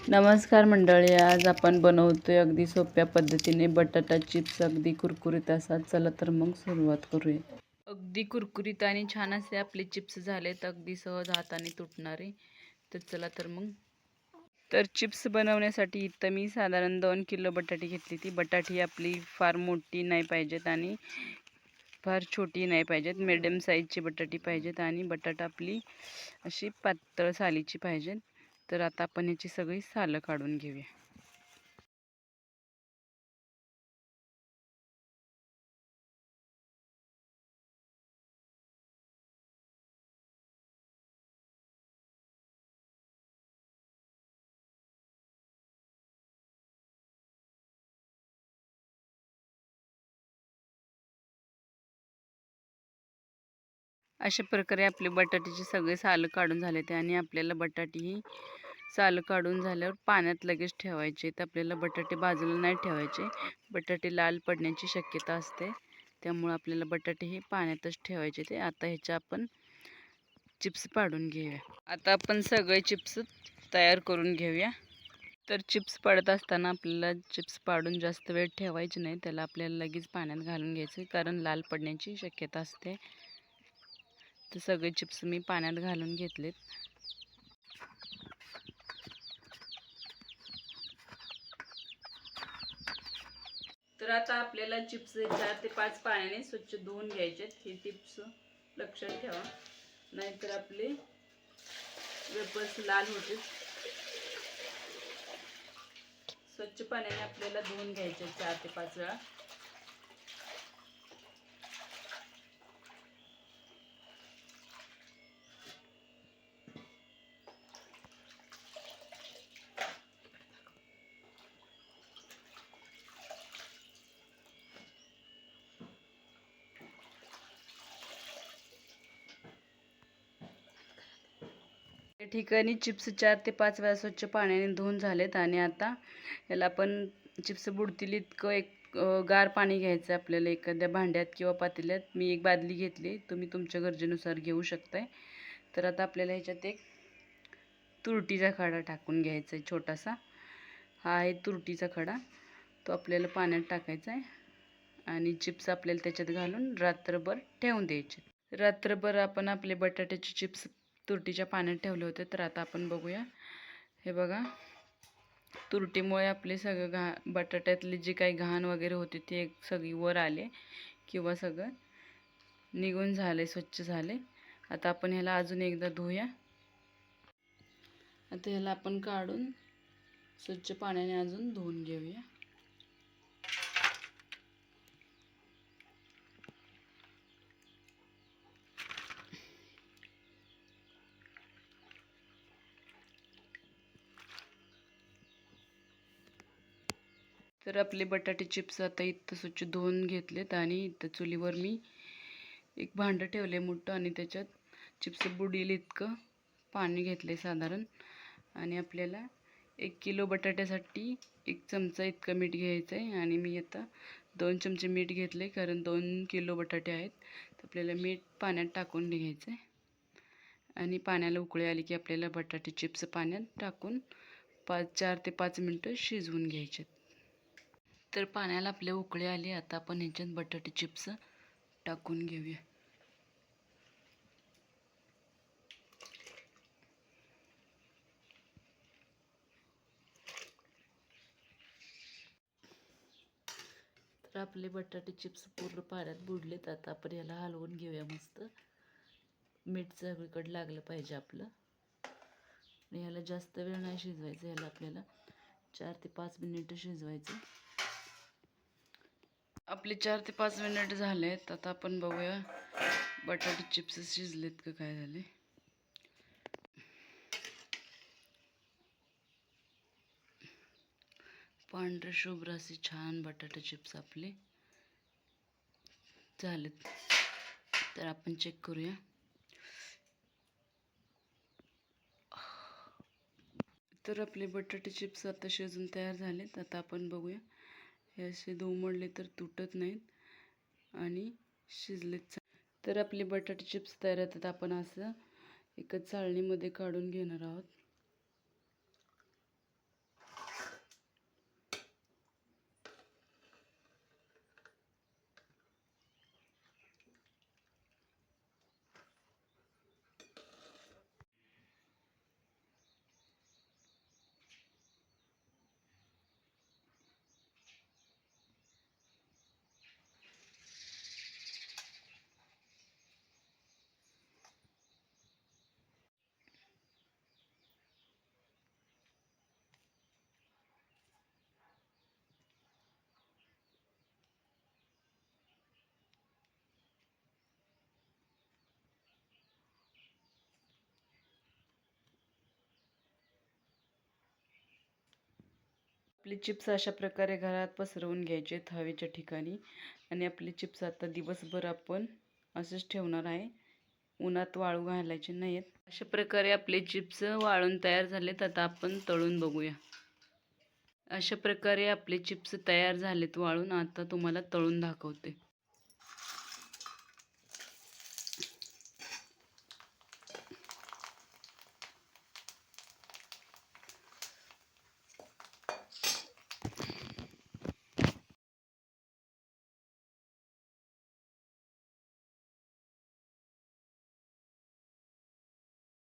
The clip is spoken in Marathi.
नमस्कार मंडळी, आज आपण बनवतोय अगदी सोप्या पद्धतीने बटाटा चिप्स, अगदी कुरकुरीत असा. चला तर मग सुरुवात करूया. अगदी कुरकुरीत आणि छान असे आपले चिप्स झालेत, अगदी सहज हाताने तुटणारे. तर चला तर मग. तर चिप्स बनवण्यासाठी इथं मी साधारण 2 किलो बटाटे घेतली. ती बटाटी आपली फार मोठी नाही पाहिजेत आणि फार छोटी नाही पाहिजेत, मिडियम साईजची बटाटी पाहिजेत आणि बटाटा आपली अशी पातळ सालीची पाहिजेत. तर आता आपण याची सगळी सालं काढून घेऊया. अशा प्रकारे आपले बटाट्याचे सगळे सालं काढून झाले ते आणि आपल्याला बटाटी ही सालं काढून झाल्यावर पाण्यात लगेच ठेवायचे. तर आपल्याला बटाटे बाजूला नाही ठेवायचे, बटाटे लाल पडण्याची शक्यता असते. त्यामुळे आपल्याला बटाटे हे पाण्यातच ठेवायचे. ते आता ह्याच्या आपण चिप्स पाडून घेऊया. आता आपण सगळे चिप्स तयार करून घेऊया. तर चिप्स पाडत असताना आपल्याला चिप्स पाडून जास्त वेळ ठेवायचे नाही, त्याला आपल्याला लगेच पाण्यात घालून घ्यायचे, कारण लाल पडण्याची शक्यता असते. तर सगळे चिप्स मी पाण्यात घालून घेतलेत. तर आता आपल्याला चिप्स 4 ते 5 पाण्याने स्वच्छ धुवून घ्यायचे. हे टिप्स लक्षात ठेवा, नाहीतर आपले वेपर्स लाल होते. स्वच्छ पाण्याने आपल्याला धुवून घ्यायचे 4 ते 5 वेळा. या ठिकाणी चिप्स 4 ते 5 वेळा स्वच्छ पाण्याने धुवून झालेत आणि आता याला आपण चिप्स बुडतील इतकं गार पाणी घ्यायचं आपल्याला एखाद्या भांड्यात किंवा पातेल्यात. मी एक बादली घेतली, तुम्ही तुमच्या गरजेनुसार घेऊ शकताय. तर आता आपल्याला ह्याच्यात एक तुरटीचा खडा टाकून घ्यायचा आहे छोटासा. हा आहे तुरटीचा खडा, तो आपल्याला पाण्यात टाकायचा आहे आणि चिप्स आपल्याला त्याच्यात घालून रात्रभर ठेवून द्यायचे. रात्रभर आपण आपले बटाट्याचे चिप्स तुरटीच्या पाण्यात ठेवले होते. तर आता आपण बघूया. हे बघा, तुरटीमुळे आपले सगळं बटाट्यातली जी काही घाण वगैरे होती ती सगळी वर आले किंवा सगळं निघून झाले, स्वच्छ झाले. आता आपण ह्याला अजून एकदा धुवूया. आता ह्याला आपण काढून स्वच्छ पाण्याने अजून धुवून घेऊया. तर आपले बटाटे चिप्स आता इथं स्वच्छ धुवून घेतलेत आणि इथं चुलीवर मी एक भांडं ठेवले मोठं आणि त्याच्यात चिप्स बुडील इतकं पाणी घेतले साधारण. आणि आपल्याला 1 किलो बटाट्यासाठी 1 चमचा इतकं मीठ घ्यायचं आहे आणि मी आता 2 चमचे मीठ घेतले, कारण 2 किलो बटाटे आहेत. तर आपल्याला मीठ पाण्यात टाकून घ्यायचं आहे आणि पाण्याला उकळी आली की आपल्याला बटाटे चिप्स पाण्यात टाकून 4 ते 5 मिनटं शिजवून घ्यायचे. तर पाण्याला आपल्या उकळी आली. आता आपण ह्याच्यात बटाटे चिप्स टाकून घेऊया. तर आपले बटाटे चिप्स पूर्ण पाण्यात बुडलेत. आता आपण याला हलवून घेऊया मस्त. मीठ सगळीकडे लागलं पाहिजे आपलं. आणि ह्याला जास्त वेळ नाही शिजवायचं, ह्याला आपल्याला 4 ते 5 मिनिटं शिजवायचं. आपले 4 ते 5 मिनिट झालेत. आता आपण बघूया बटाटे चिप्स शिजलेत का काय झाले. पांढरे शुभ्र असे छान बटाटे चिप्स आपले झालेत. तर आपण चेक करूया. तर आपले बटाटे चिप्स आता शिजून तयार झालेत. आता आपण बघूया. हे असे दुमडले तर तुटत नाहीत आणि शिजलेत. तर आपले बटाटे चिप्स तयार आहेत. आपण असं एका चाळणीमध्ये काढून घेणार आहोत. आपले चिप्स अशा प्रकारे घरात पसरवून घ्यायचे हवेच्या ठिकाणी. आणि आपले चिप्स आता दिवसभर आपण असेच ठेवणार आहे, उन्हात वाळू घालायचे नाहीत. अशा प्रकारे आपले चिप्स वाळून तयार झालेत. आता आपण तळून बघूया. अशा प्रकारे आपले चिप्स तयार झालेत वाळून. आता तुम्हाला तळून दाखवते.